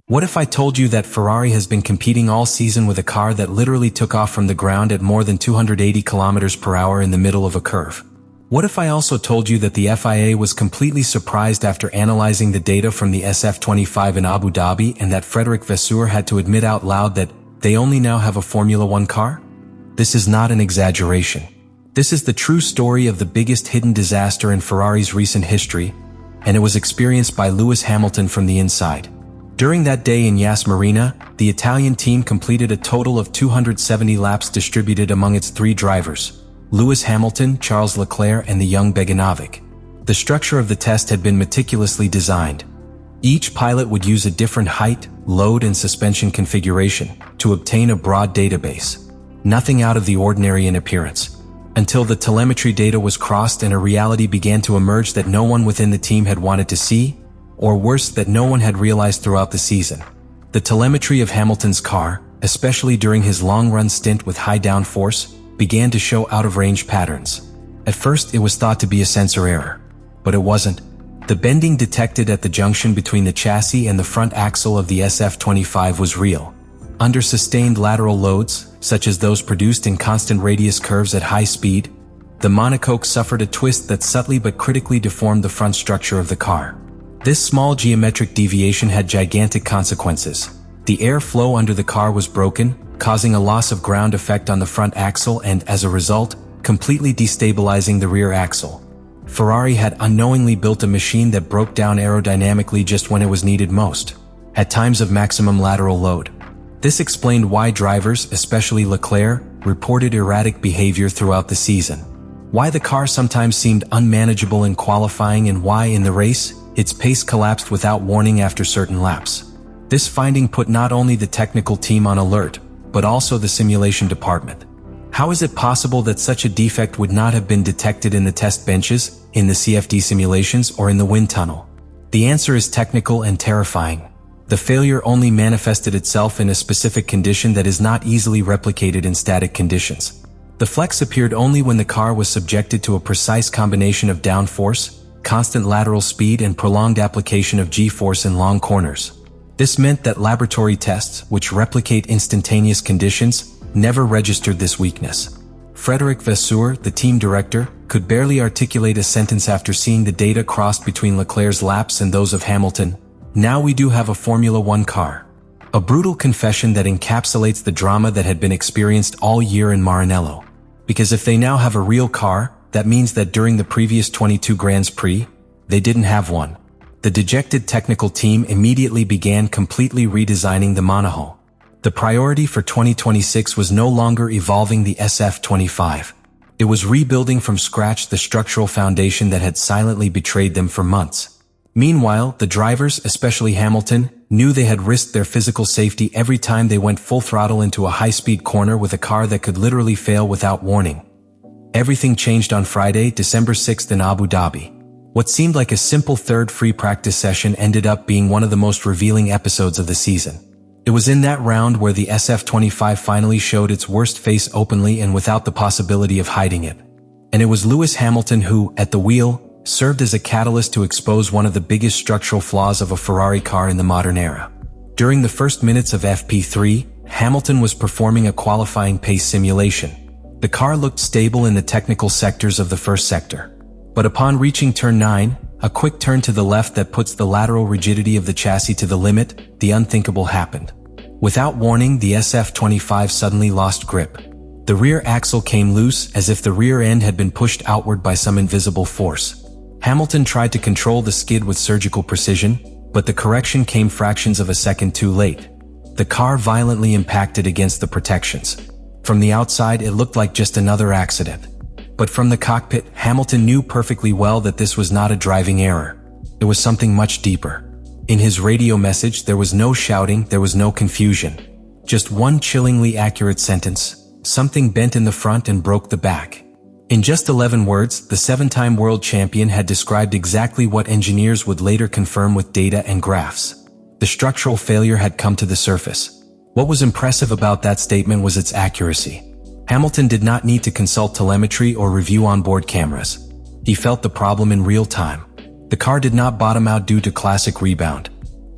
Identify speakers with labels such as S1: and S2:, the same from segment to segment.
S1: What if I told you that Ferrari has been competing all season with a car that literally took off from the ground at more than 280 kilometers per hour in the middle of a curve? What if I also told you that the FIA was completely surprised after analyzing the data from the SF25 in Abu Dhabi and that Frédéric Vasseur had to admit out loud that they only now have a Formula One car? This is not an exaggeration. This is the true story of the biggest hidden disaster in Ferrari's recent history, and it was experienced by Lewis Hamilton from the inside. During that day in Yas Marina, the Italian team completed a total of 270 laps distributed among its 3 drivers: Lewis Hamilton, Charles Leclerc, and the young Beganovic. The structure of the test had been meticulously designed. Each pilot would use a different height, load, and suspension configuration to obtain a broad database. Nothing out of the ordinary in appearance. Until the telemetry data was crossed and a reality began to emerge that no one within the team had wanted to see, or worse, that no one had realized throughout the season. The telemetry of Hamilton's car, especially during his long-run stint with high downforce, began to show out-of-range patterns. At first, it was thought to be a sensor error, but it wasn't. The bending detected at the junction between the chassis and the front axle of the SF25 was real. Under sustained lateral loads, such as those produced in constant radius curves at high speed, the monocoque suffered a twist that subtly but critically deformed the front structure of the car. This small geometric deviation had gigantic consequences. The air flow under the car was broken, causing a loss of ground effect on the front axle and, as a result, completely destabilizing the rear axle. Ferrari had unknowingly built a machine that broke down aerodynamically just when it was needed most, at times of maximum lateral load. This explained why drivers, especially Leclerc, reported erratic behavior throughout the season. Why the car sometimes seemed unmanageable in qualifying and why, in the race, its pace collapsed without warning after certain laps. This finding put not only the technical team on alert, but also the simulation department. How is it possible that such a defect would not have been detected in the test benches, in the CFD simulations, or in the wind tunnel? The answer is technical and terrifying. The failure only manifested itself in a specific condition that is not easily replicated in static conditions. The flex appeared only when the car was subjected to a precise combination of downforce, constant lateral speed, and prolonged application of G-force in long corners. This meant that laboratory tests, which replicate instantaneous conditions, never registered this weakness. Frédéric Vasseur, the team director, could barely articulate a sentence after seeing the data crossed between Leclerc's laps and those of Hamilton. Now we do have a Formula One car. A brutal confession that encapsulates the drama that had been experienced all year in Maranello. Because if they now have a real car, that means that during the previous 22 Grands Prix, they didn't have one. The dejected technical team immediately began completely redesigning the monohull. The priority for 2026 was no longer evolving the SF25. It was rebuilding from scratch the structural foundation that had silently betrayed them for months. Meanwhile, the drivers, especially Hamilton, knew they had risked their physical safety every time they went full throttle into a high-speed corner with a car that could literally fail without warning. Everything changed on Friday, December 6th in Abu Dhabi. What seemed like a simple third free practice session ended up being one of the most revealing episodes of the season. It was in that round where the SF25 finally showed its worst face openly and without the possibility of hiding it. And it was Lewis Hamilton who, at the wheel, served as a catalyst to expose one of the biggest structural flaws of a Ferrari car in the modern era. During the first minutes of FP3, Hamilton was performing a qualifying pace simulation. The car looked stable in the technical sectors of the first sector. But upon reaching turn 9, a quick turn to the left that puts the lateral rigidity of the chassis to the limit, the unthinkable happened. Without warning, the SF25 suddenly lost grip. The rear axle came loose as if the rear end had been pushed outward by some invisible force. Hamilton tried to control the skid with surgical precision, but the correction came fractions of a second too late. The car violently impacted against the protections. From the outside, it looked like just another accident. But from the cockpit, Hamilton knew perfectly well that this was not a driving error. It was something much deeper. In his radio message, there was no shouting, there was no confusion. Just one chillingly accurate sentence: something bent in the front and broke the back. In just 11 words, the 7-time world champion had described exactly what engineers would later confirm with data and graphs. The structural failure had come to the surface. What was impressive about that statement was its accuracy. Hamilton did not need to consult telemetry or review onboard cameras. He felt the problem in real time. The car did not bottom out due to classic rebound.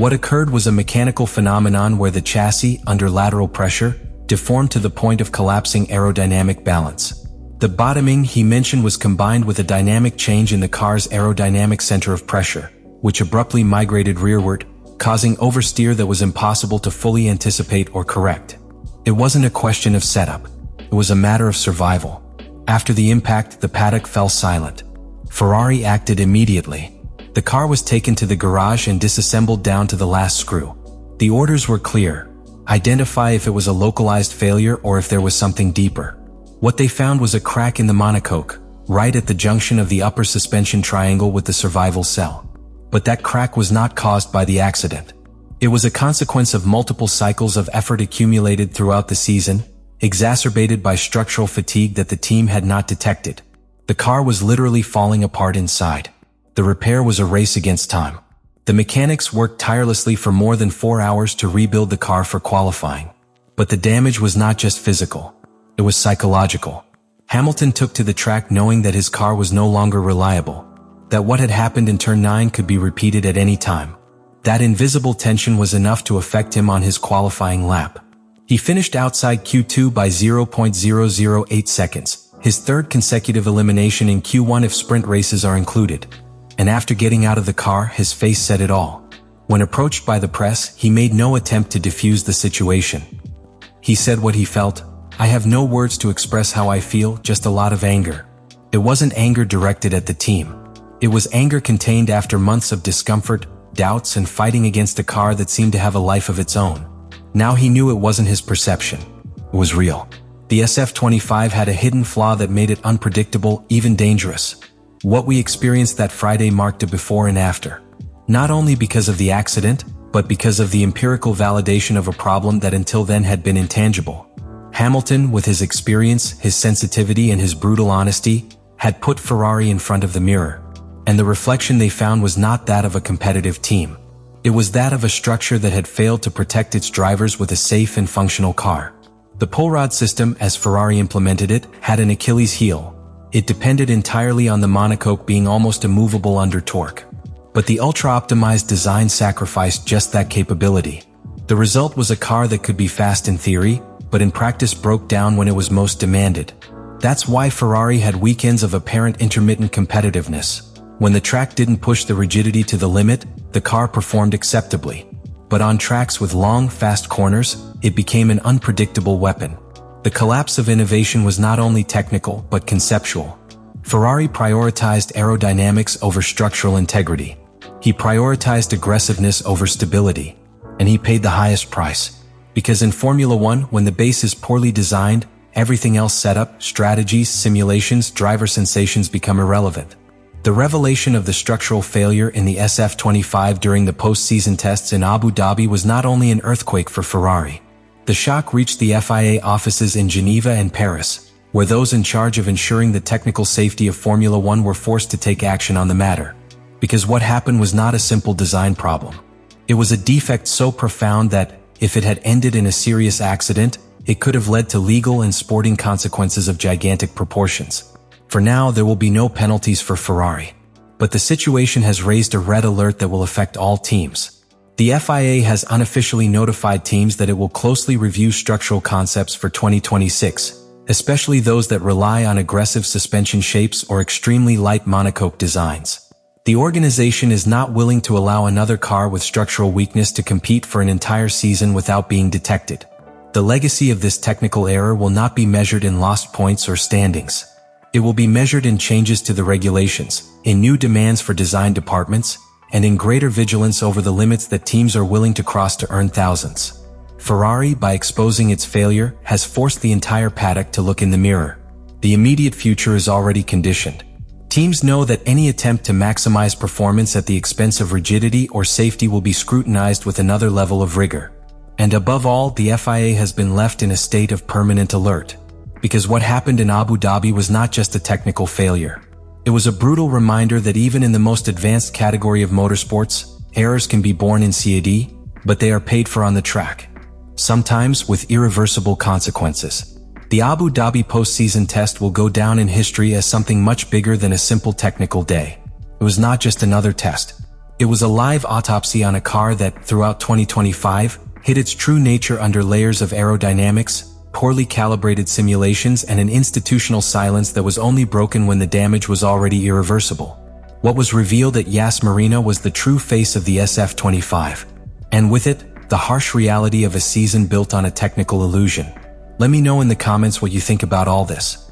S1: What occurred was a mechanical phenomenon where the chassis, under lateral pressure, deformed to the point of collapsing aerodynamic balance. The bottoming he mentioned was combined with a dynamic change in the car's aerodynamic center of pressure, which abruptly migrated rearward, causing oversteer that was impossible to fully anticipate or correct. It wasn't a question of setup. It was a matter of survival. After the impact, the paddock fell silent. Ferrari acted immediately. The car was taken to the garage and disassembled down to the last screw. The orders were clear. Identify if it was a localized failure or if there was something deeper. What they found was a crack in the monocoque, right at the junction of the upper suspension triangle with the survival cell. But that crack was not caused by the accident. It was a consequence of multiple cycles of effort accumulated throughout the season, exacerbated by structural fatigue that the team had not detected. The car was literally falling apart inside. The repair was a race against time. The mechanics worked tirelessly for more than 4 hours to rebuild the car for qualifying. But the damage was not just physical. It was psychological. Hamilton took to the track knowing that his car was no longer reliable, that what had happened in turn 9 could be repeated at any time. That invisible tension was enough to affect him on his qualifying lap. He finished outside Q2 by 0.008 seconds, his third consecutive elimination in Q1 if sprint races are included. And after getting out of the car, his face said it all. When approached by the press, he made no attempt to defuse the situation. He said what he felt. I have no words to express how I feel, just a lot of anger. It wasn't anger directed at the team. It was anger contained after months of discomfort, doubts, and fighting against a car that seemed to have a life of its own. Now he knew it wasn't his perception. It was real. The SF25 had a hidden flaw that made it unpredictable, even dangerous. What we experienced that Friday marked a before and after. Not only because of the accident, but because of the empirical validation of a problem that until then had been intangible. Hamilton, with his experience, his sensitivity, and his brutal honesty, had put Ferrari in front of the mirror. And the reflection they found was not that of a competitive team. It was that of a structure that had failed to protect its drivers with a safe and functional car. The pull rod system, as Ferrari implemented it, had an Achilles heel. It depended entirely on the monocoque being almost immovable under torque. But the ultra-optimized design sacrificed just that capability. The result was a car that could be fast in theory, but in practice broke down when it was most demanded. That's why Ferrari had weekends of apparent intermittent competitiveness. When the track didn't push the rigidity to the limit, the car performed acceptably. But on tracks with long, fast corners, it became an unpredictable weapon. The collapse of innovation was not only technical, but conceptual. Ferrari prioritized aerodynamics over structural integrity. He prioritized aggressiveness over stability. And he paid the highest price. Because in Formula One, when the base is poorly designed, everything else setup, strategies, simulations, driver sensations become irrelevant. The revelation of the structural failure in the SF25 during the post-season tests in Abu Dhabi was not only an earthquake for Ferrari. The shock reached the FIA offices in Geneva and Paris, where those in charge of ensuring the technical safety of Formula One were forced to take action on the matter. Because what happened was not a simple design problem. It was a defect so profound that, if it had ended in a serious accident, it could have led to legal and sporting consequences of gigantic proportions. For now, there will be no penalties for Ferrari. But the situation has raised a red alert that will affect all teams. The FIA has unofficially notified teams that it will closely review structural concepts for 2026, especially those that rely on aggressive suspension shapes or extremely light monocoque designs. The organization is not willing to allow another car with structural weakness to compete for an entire season without being detected. The legacy of this technical error will not be measured in lost points or standings. It will be measured in changes to the regulations, in new demands for design departments, and in greater vigilance over the limits that teams are willing to cross to earn thousands. Ferrari, by exposing its failure, has forced the entire paddock to look in the mirror. The immediate future is already conditioned. Teams know that any attempt to maximize performance at the expense of rigidity or safety will be scrutinized with another level of rigor. And above all, the FIA has been left in a state of permanent alert. Because what happened in Abu Dhabi was not just a technical failure. It was a brutal reminder that even in the most advanced category of motorsports, errors can be born in CAD, but they are paid for on the track. Sometimes with irreversible consequences. The Abu Dhabi postseason test will go down in history as something much bigger than a simple technical day. It was not just another test. It was a live autopsy on a car that, throughout 2025, hid its true nature under layers of aerodynamics, poorly calibrated simulations, and an institutional silence that was only broken when the damage was already irreversible. What was revealed at Yas Marina was the true face of the SF25. And with it, the harsh reality of a season built on a technical illusion. Let me know in the comments what you think about all this.